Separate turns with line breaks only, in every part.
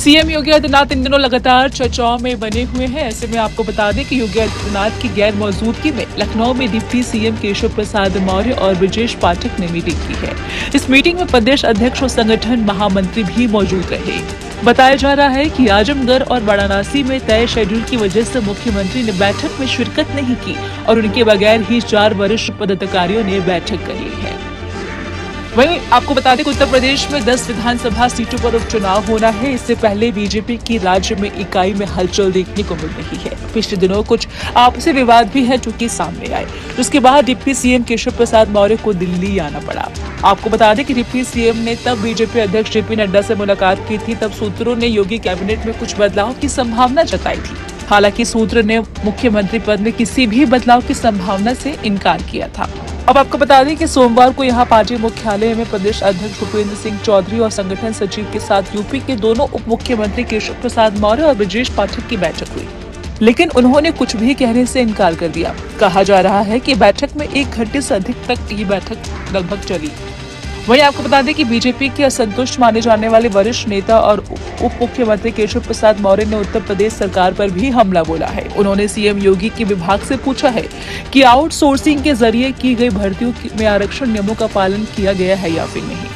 CM Yogi Adityanath इन दिनों लगातार चर्चाओं में बने हुए हैं। ऐसे में आपको बता दें कि योगी आदित्यनाथ की गैर मौजूदगी में लखनऊ में डिप्टी सीएम केशव प्रसाद मौर्य और ब्रजेश पाठक ने मीटिंग की है। इस मीटिंग में प्रदेश अध्यक्ष और संगठन महामंत्री भी मौजूद रहे। बताया जा रहा है कि आजमगढ़ और वाराणसी में तय शेड्यूल की वजह से मुख्यमंत्री ने बैठक में शिरकत नहीं की और उनके बगैर ही 4 वरिष्ठ पदाधिकारियों ने बैठक कर ली है। वहीं आपको बता दें कि उत्तर प्रदेश में 10 विधानसभा सीटों पर उपचुनाव होना है। इससे पहले बीजेपी की राज्य में इकाई में हलचल देखने को मिल रही है। पिछले दिनों कुछ आपसी विवाद भी है जो कि सामने आए, जिसके बाद डिप्टी सीएम केशव प्रसाद मौर्य को दिल्ली आना पड़ा। आपको बता दें कि डिप्टी सीएम ने तब बीजेपी अध्यक्ष जेपी नड्डा से मुलाकात की थी। तब सूत्रों ने योगी कैबिनेट में कुछ बदलाव की संभावना जताई थी। हालांकि सूत्र ने मुख्यमंत्री पद में किसी भी बदलाव की संभावना से इनकार किया था। अब आपको बता दें कि सोमवार को यहां पार्टी मुख्यालय में प्रदेश अध्यक्ष भूपेंद्र सिंह चौधरी और संगठन सचिव के साथ यूपी के दोनों उप मुख्यमंत्री केशव प्रसाद मौर्य और ब्रजेश पाठक की बैठक हुई, लेकिन उन्होंने कुछ भी कहने से इनकार कर दिया। कहा जा रहा है कि बैठक में 1 घंटे से अधिक तक ये बैठक लगभग चली। वहीं आपको बता दें कि बीजेपी के असंतुष्ट माने जाने वाले वरिष्ठ नेता और उप मुख्यमंत्री केशव प्रसाद मौर्य ने उत्तर प्रदेश सरकार पर भी हमला बोला है। उन्होंने सीएम योगी के विभाग से पूछा है कि आउटसोर्सिंग के जरिए की गई भर्तियों में आरक्षण नियमों का पालन किया गया है या फिर नहीं।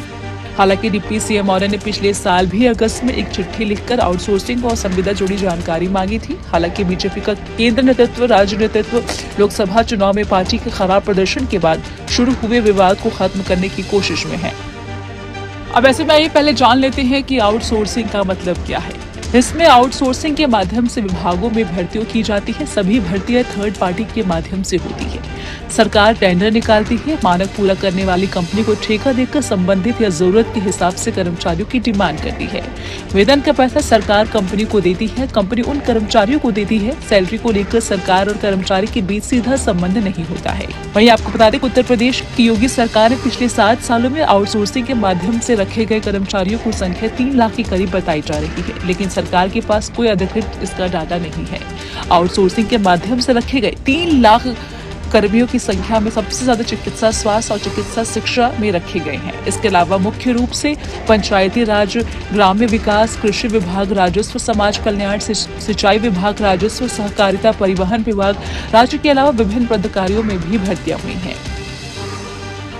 हालांकि डिप्टी सीएम मौर्य ने पिछले साल भी अगस्त में एक चिट्ठी लिखकर आउटसोर्सिंग और संविदा जुड़ी जानकारी मांगी थी। हालांकि बीजेपी का केंद्र नेतृत्व, राज्य नेतृत्व लोकसभा चुनाव में पार्टी के खराब प्रदर्शन के बाद शुरू हुए विवाद को खत्म करने की कोशिश में है। अब ऐसे में आइए पहले जान लेते हैं कि आउटसोर्सिंग का मतलब क्या है। इसमें आउटसोर्सिंग के माध्यम से विभागों में भर्तियों की जाती है। सभी भर्तियां थर्ड पार्टी के माध्यम से होती है। सरकार टेंडर निकालती है, मानक पूरा करने वाली कंपनी को ठेका देकर संबंधित या जरूरत के हिसाब से कर्मचारियों की डिमांड करती है। वेतन का पैसा सरकार कंपनी को देती है, कंपनी उन कर्मचारियों को देती है। सैलरी को लेकर सरकार और कर्मचारी के बीच सीधा संबंध नहीं होता है। वहीं आपको बता दें कि उत्तर प्रदेश की योगी सरकार ने पिछले 7 सालों में आउटसोर्सिंग के माध्यम से रखे गए कर्मचारियों की संख्या 3 लाख के करीब बताई जा रही है, लेकिन सरकार के पास कोई अधिकृत इसका डाटा नहीं है। आउटसोर्सिंग के माध्यम से रखे गए 3 लाख कर्मियों की संख्या में सबसे ज्यादा चिकित्सा, स्वास्थ्य और चिकित्सा शिक्षा में रखे गए हैं। इसके अलावा मुख्य रूप से पंचायती राज, ग्राम्य विकास, कृषि विभाग, राजस्व, समाज कल्याण, सिंचाई विभाग, राजस्व, सहकारिता, परिवहन विभाग, राज्य के अलावा विभिन्न पदाधिकारियों में भी भर्तियां हुई हैं।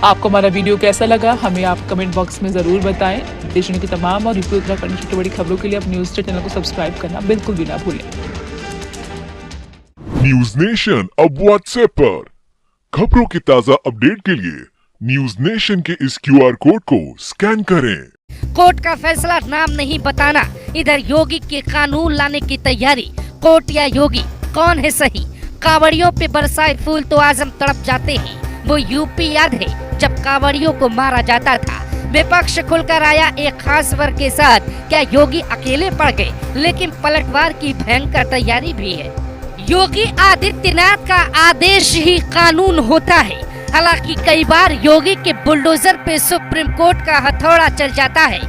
आपको हमारा वीडियो कैसा लगा हमें आप कमेंट बॉक्स में जरूर बताएं। देश की तमाम और यूपी उत्तराखंड की छोटी बड़ी खबरों के लिए आप न्यूज चैनल को सब्सक्राइब करना बिल्कुल भी ना भूलें।
न्यूज नेशन अब व्हाट्सएप पर खबरों की ताज़ा अपडेट के लिए न्यूज नेशन के इस QR कोड को स्कैन करें।
कोर्ट का फैसला नाम नहीं बताना, इधर योगी के कानून लाने की तैयारी। कोर्ट या योगी कौन है सही? कांवड़ियों पे बरसाए फूल तो आजम तड़प जाते हैं। वो यूपी याद है जब कांवड़ियों को मारा जाता था। विपक्ष खुलकर आया एक खास वर्ग के साथ। क्या योगी अकेले पड़ गए? लेकिन पलटवार की भयंकर तैयारी भी है। योगी आदित्यनाथ का आदेश ही कानून होता है। हालांकि कई बार योगी के बुलडोजर पे सुप्रीम कोर्ट का हथौड़ा चल जाता है।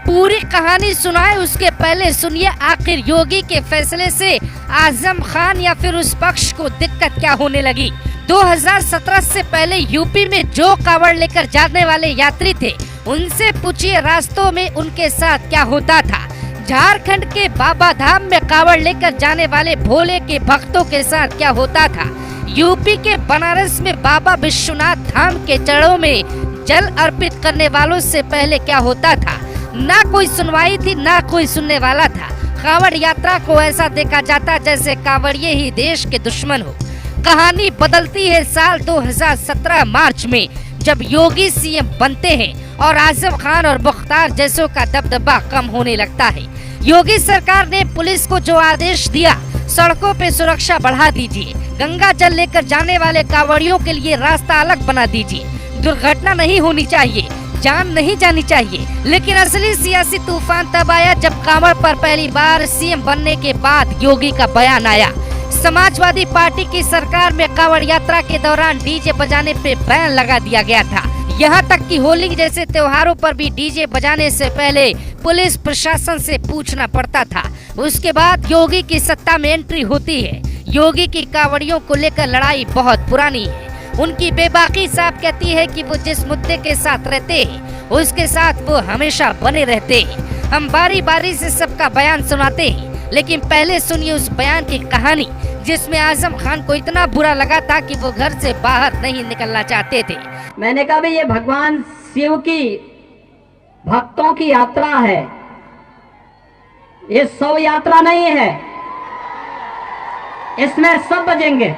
पूरी कहानी सुनाए उसके पहले सुनिए आखिर योगी के फैसले से आजम खान या फिर उस पक्ष को दिक्कत क्या होने लगी। 2017 से पहले यूपी में जो कांवड़ लेकर जाने वाले यात्री थे उनसे पूछिए रास्तों में उनके साथ क्या होता था। झारखंड के बाबा धाम में कांवड़ लेकर जाने वाले भोले के भक्तों के साथ क्या होता था। यूपी के बनारस में बाबा विश्वनाथ धाम के चरणों में जल अर्पित करने वालों से पहले क्या होता था। ना कोई सुनवाई थी, ना कोई सुनने वाला था। कांवड़ यात्रा को ऐसा देखा जाता जैसे कांवड़िये ही देश के दुश्मन हो। कहानी बदलती है साल 2017 मार्च में जब योगी सीएम बनते हैं और आजम खान और मुख्तार जैसों का दबदबा कम होने लगता है। योगी सरकार ने पुलिस को जो आदेश दिया, सड़कों पे सुरक्षा बढ़ा दीजिए, गंगा जल लेकर जाने वाले कांवड़ियों के लिए रास्ता अलग बना दीजिए, दुर्घटना नहीं होनी चाहिए, जान नहीं जानी चाहिए। लेकिन असली सियासी तूफान तब आया जब कांवड़ पर पहली बार सीएम बनने के बाद योगी का बयान आया। समाजवादी पार्टी की सरकार में कांवड़ यात्रा के दौरान डीजे बजाने पे बैन लगा दिया गया था। यहाँ तक कि होली जैसे त्योहारों पर भी डीजे बजाने से पहले पुलिस प्रशासन से पूछना पड़ता था। उसके बाद योगी की सत्ता में एंट्री होती है। योगी की कांवड़ियों को लेकर लड़ाई बहुत पुरानी है। उनकी बेबाकी साफ कहती है कि वो जिस मुद्दे के साथ रहते हैं उसके साथ वो हमेशा बने रहते हैं। हम बारी बारी से सबका बयान सुनाते हैं, लेकिन पहले सुनिए उस बयान की कहानी जिसमें आजम खान को इतना बुरा लगा था कि वो घर से बाहर नहीं निकलना चाहते थे।
मैंने कहा भाई ये भगवान शिव की भक्तों की यात्रा है, ये शव यात्रा नहीं है। इसमें सब बजेंगे,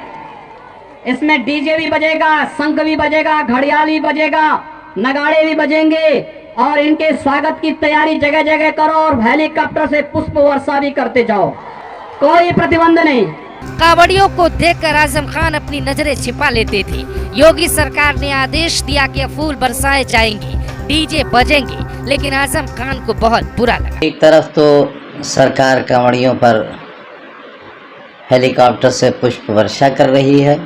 इसमें डीजे भी बजेगा, शंख भी बजेगा, घड़ियाल भी बजेगा, नगाड़े भी बजेंगे और इनके स्वागत की तैयारी जगह जगह करो और हेलीकॉप्टर से पुष्प वर्षा भी करते जाओ, कोई प्रतिबंध नहीं।
कांवड़ियों को देखकर आजम खान अपनी नजरें छिपा लेते थे। योगी सरकार ने आदेश दिया कि फूल बरसाए जाएंगे, डीजे बजेंगे, लेकिन आजम खान को बहुत बुरा लगा।
एक तरफ तो सरकार कांवड़ियों पर हेलीकॉप्टर से पुष्प वर्षा कर रही है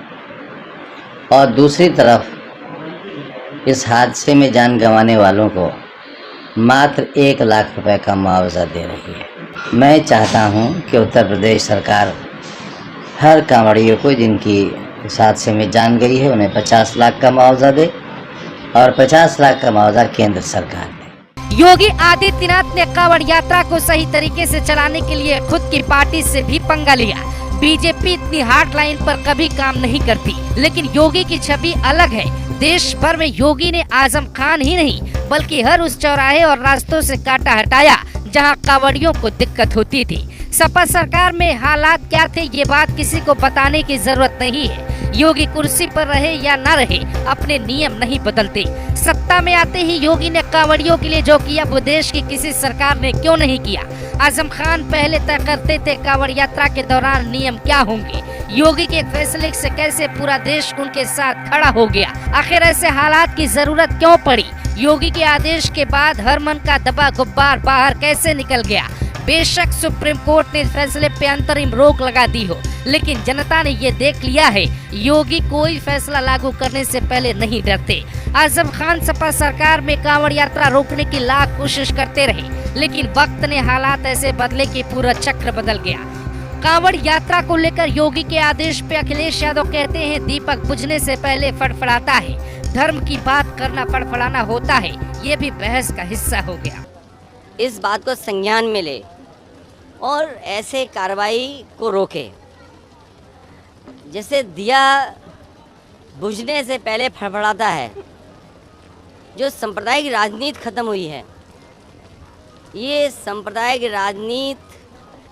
और दूसरी तरफ इस हादसे में जान गंवाने वालों को मात्र 1 लाख रुपए का मुआवजा दे रही है। मैं चाहता हूं कि उत्तर प्रदेश सरकार हर कांवड़ियों को जिनकी इस हादसे में जान गई है उन्हें 50 लाख का मुआवजा दे और 50 लाख का मुआवजा केंद्र सरकार दे।
योगी आदित्यनाथ ने कांवड़ यात्रा को सही तरीके से चलाने के लिए खुद की पार्टी से भी पंगा लिया। बीजेपी इतनी हार्ड लाइन पर कभी काम नहीं करती, लेकिन योगी की छवि अलग है। देश भर में योगी ने आजम खान ही नहीं बल्कि हर उस चौराहे और रास्तों से कांटा हटाया जहां कांवड़ियों को दिक्कत होती थी। सपा सरकार में हालात क्या थे ये बात किसी को बताने की जरूरत नहीं है। योगी कुर्सी पर रहे या न रहे, अपने नियम नहीं बदलते। सत्ता में आते ही योगी ने कांवड़ियों के लिए जो किया वो देश की किसी सरकार ने क्यों नहीं किया। आजम खान पहले तय करते थे कांवड़ यात्रा के दौरान नियम क्या होंगे। योगी के फैसले से कैसे पूरा देश उनके साथ खड़ा हो गया। आखिर ऐसे हालात की जरूरत क्यों पड़ी। योगी के आदेश के बाद हर मन का दबा गुब्बार बाहर कैसे निकल गया। बेशक सुप्रीम कोर्ट ने फैसले पे अंतरिम रोक लगा दी हो, लेकिन जनता ने ये देख लिया है योगी कोई फैसला लागू करने से पहले नहीं डरते। आजम खान सपा सरकार में कांवड़ यात्रा रोकने की लाख कोशिश करते रहे, लेकिन वक्त ने हालात ऐसे बदले कि पूरा चक्र बदल गया। कांवड़ यात्रा को लेकर योगी के आदेश पे अखिलेश यादव कहते हैं दीपक बुझने से पहले फड़फड़ाता है। धर्म की बात करना फड़फड़ाना होता है, ये भी बहस का हिस्सा हो गया।
इस बात को संज्ञान में ले और ऐसे कार्रवाई को रोके। जैसे दिया बुझने से पहले फड़फड़ाता है, जो सांप्रदायिक राजनीति खत्म हुई है, ये सांप्रदायिक राजनीति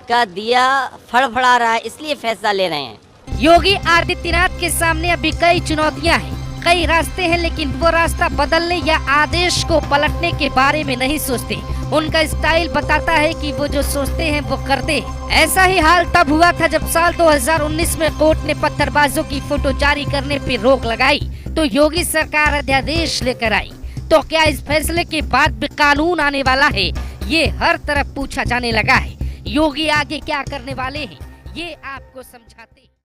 का दिया फड़फड़ा रहा है, इसलिए फैसला ले रहे हैं।
योगी आदित्यनाथ के सामने अभी कई चुनौतियां हैं, कई रास्ते हैं, लेकिन वो रास्ता बदलने या आदेश को पलटने के बारे में नहीं सोचते। उनका स्टाइल बताता है कि वो जो सोचते हैं वो करते हैं। ऐसा ही हाल तब हुआ था जब साल 2019 में कोर्ट ने पत्थरबाजों की फोटो जारी करने पर रोक लगाई तो योगी सरकार अध्यादेश लेकर आई। तो क्या इस फैसले के बाद भी कानून आने वाला है, ये हर तरफ पूछा जाने लगा है। योगी आगे क्या करने वाले हैं ये आपको समझाते हैं।